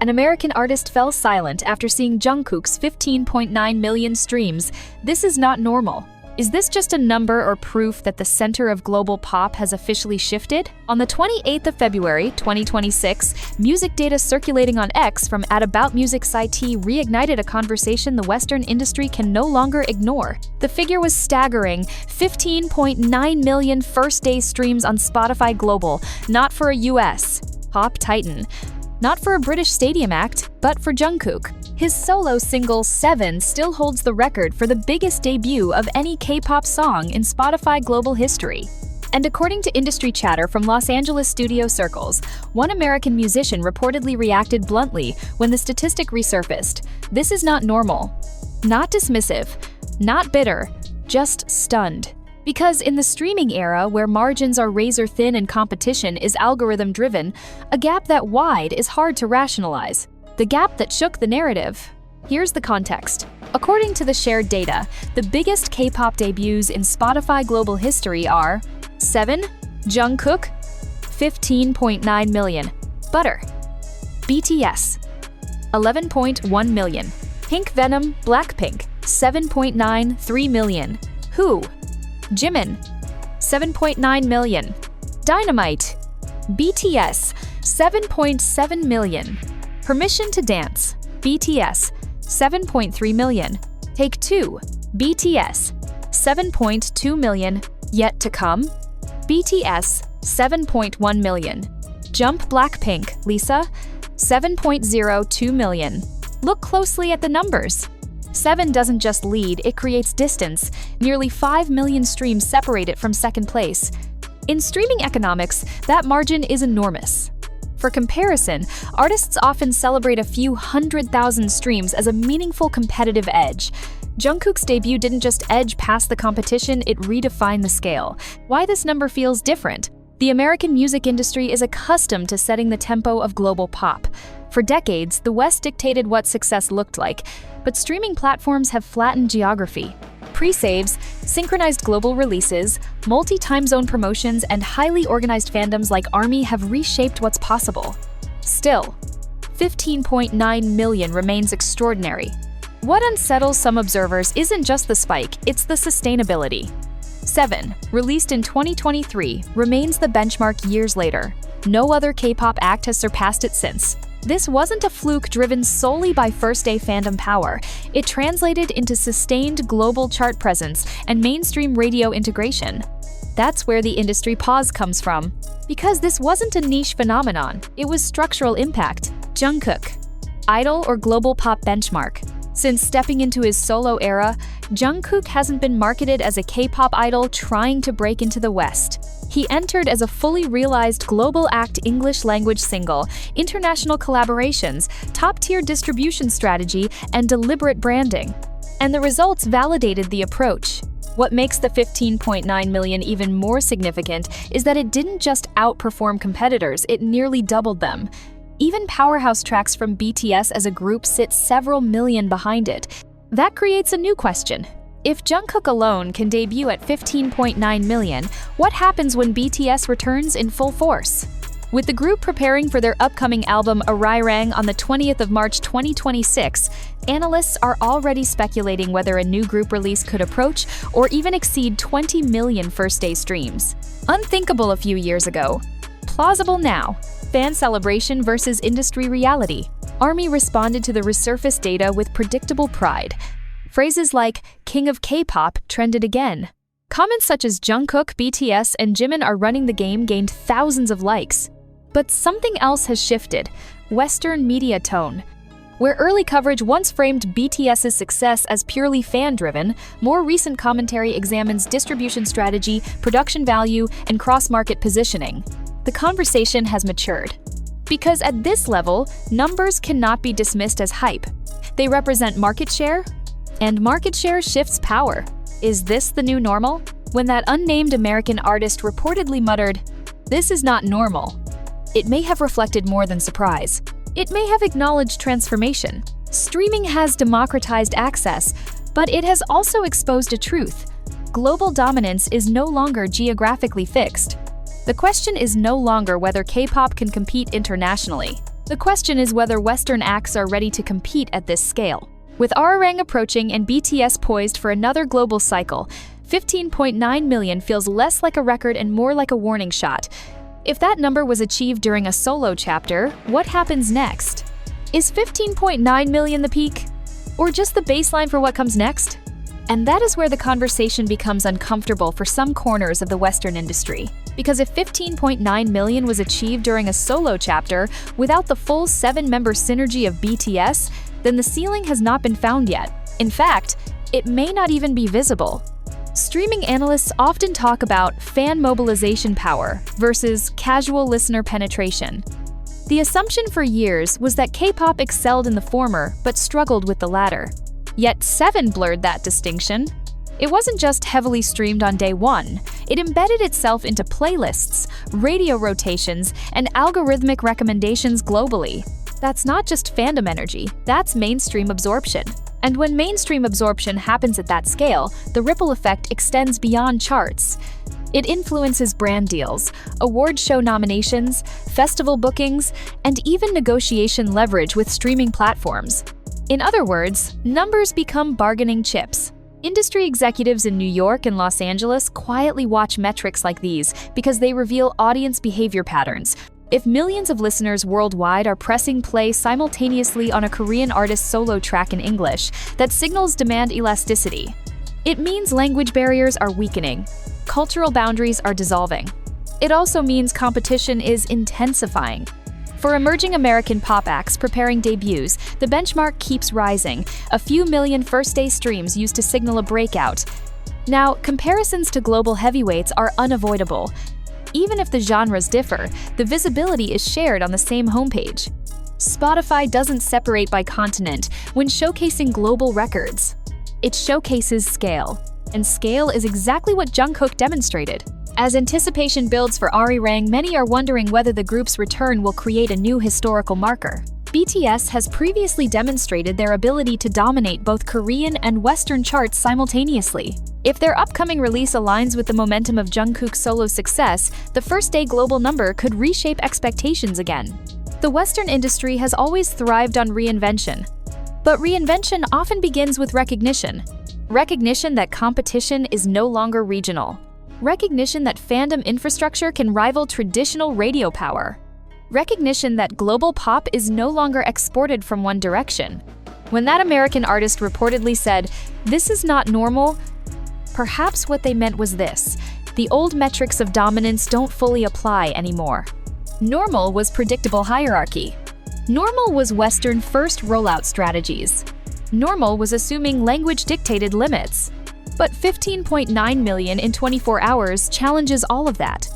An American artist fell silent after seeing Jungkook's 15.9 million streams. This is not normal. Is this just a number or proof that the center of global pop has officially shifted? On the 28th of February, 2026, music data circulating on X from @AboutMusic site reignited a conversation the Western industry can no longer ignore. The figure was staggering: 15.9 million first-day streams on Spotify Global, not for a US pop titan, not for a British stadium act, but for Jungkook. His solo single 7 still holds the record for the biggest debut of any K-pop song in Spotify global history. And according to industry chatter from Los Angeles studio circles, one American musician reportedly reacted bluntly when the statistic resurfaced. This is not normal. Not dismissive, not bitter, just stunned. Because in the streaming era, where margins are razor-thin and competition is algorithm-driven, a gap that wide is hard to rationalize. The gap that shook the narrative. Here's the context. According to the shared data, the biggest K-pop debuts in Spotify global history are 7. Jungkook, 15.9 million. Butter. BTS, 11.1 million. Pink Venom, Blackpink, 7.93 million. Who? Jimin, 7.9 million. Dynamite, BTS, 7.7 million. Permission to Dance, BTS, 7.3 million. Take 2, BTS, 7.2 million. Yet to Come, BTS, 7.1 million. Jump Blackpink, Lisa, 7.02 million. Look closely at the numbers. 7 doesn't just lead, it creates distance. Nearly 5 million streams separate it from second place. In streaming economics, that margin is enormous. For comparison, artists often celebrate a few 100,000 streams as a meaningful competitive edge. Jungkook's debut didn't just edge past the competition, it redefined the scale. Why this number feels different? The American music industry is accustomed to setting the tempo of global pop. For decades, the West dictated what success looked like, but streaming platforms have flattened geography. Pre-saves, synchronized global releases, multi-time zone promotions, and highly organized fandoms like ARMY have reshaped what's possible. Still, 15.9 million remains extraordinary. What unsettles some observers isn't just the spike, it's the sustainability. 7, released in 2023, remains the benchmark years later. No other K-pop act has surpassed it since. This wasn't a fluke driven solely by first-day fandom power. It translated into sustained global chart presence and mainstream radio integration. That's where the industry pause comes from. Because this wasn't a niche phenomenon, it was structural impact. Jungkook, idol or global pop benchmark. Since stepping into his solo era, Jungkook hasn't been marketed as a K-pop idol trying to break into the West. He entered as a fully realized global act English language single, international collaborations, top-tier distribution strategy, and deliberate branding. And the results validated the approach. What makes the 15.9 million even more significant is that it didn't just outperform competitors, it nearly doubled them. Even powerhouse tracks from BTS as a group sit several million behind it. That creates a new question. If Jungkook alone can debut at 15.9 million, what happens when BTS returns in full force? With the group preparing for their upcoming album Arirang on the 20th of March 2026, analysts are already speculating whether a new group release could approach or even exceed 20 million first-day streams. Unthinkable a few years ago. Plausible now. Fan celebration versus industry reality. ARMY responded to the resurfaced data with predictable pride. Phrases like "King of K-pop" trended again. Comments such as "Jungkook, BTS, and Jimin are running the game" gained thousands of likes. But something else has shifted: Western media tone. Where early coverage once framed BTS's success as purely fan-driven, more recent commentary examines distribution strategy, production value, and cross-market positioning. The conversation has matured. Because at this level, numbers cannot be dismissed as hype. They represent market share, and market share shifts power. Is this the new normal? When that unnamed American artist reportedly muttered, "This is not normal," it may have reflected more than surprise. It may have acknowledged transformation. Streaming has democratized access, but it has also exposed a truth. Global dominance is no longer geographically fixed. The question is no longer whether K-pop can compete internationally. The question is whether Western acts are ready to compete at this scale. With Ararang approaching and BTS poised for another global cycle, 15.9 million feels less like a record and more like a warning shot. If that number was achieved during a solo chapter, what happens next? Is 15.9 million the peak? Or just the baseline for what comes next? And that is where the conversation becomes uncomfortable for some corners of the Western industry. Because if 15.9 million was achieved during a solo chapter without the full 7-member synergy of BTS, then the ceiling has not been found yet. In fact, it may not even be visible. Streaming analysts often talk about fan mobilization power versus casual listener penetration. The assumption for years was that K-pop excelled in the former but struggled with the latter. Yet 7 blurred that distinction. It wasn't just heavily streamed on day one, it embedded itself into playlists, radio rotations, and algorithmic recommendations globally. That's not just fandom energy, that's mainstream absorption. And when mainstream absorption happens at that scale, the ripple effect extends beyond charts. It influences brand deals, award show nominations, festival bookings, and even negotiation leverage with streaming platforms. In other words, numbers become bargaining chips. Industry executives in New York and Los Angeles quietly watch metrics like these because they reveal audience behavior patterns. If millions of listeners worldwide are pressing play simultaneously on a Korean artist's solo track in English, that signals demand elasticity. It means language barriers are weakening, cultural boundaries are dissolving. It also means competition is intensifying. For emerging American pop acts preparing debuts, the benchmark keeps rising, a few million first-day streams used to signal a breakout. Now, comparisons to global heavyweights are unavoidable. Even if the genres differ, the visibility is shared on the same homepage. Spotify doesn't separate by continent when showcasing global records. It showcases scale, and scale is exactly what Jungkook demonstrated. As anticipation builds for Arirang, many are wondering whether the group's return will create a new historical marker. BTS has previously demonstrated their ability to dominate both Korean and Western charts simultaneously. If their upcoming release aligns with the momentum of Jungkook's solo success, the first-day global number could reshape expectations again. The Western industry has always thrived on reinvention. But reinvention often begins with recognition. Recognition that competition is no longer regional. Recognition that fandom infrastructure can rival traditional radio power. Recognition that global pop is no longer exported from one direction. When that American artist reportedly said, "This is not normal," perhaps what they meant was this: the old metrics of dominance don't fully apply anymore. Normal was predictable hierarchy. Normal was Western first rollout strategies. Normal was assuming language-dictated limits. But 15.9 million in 24 hours challenges all of that.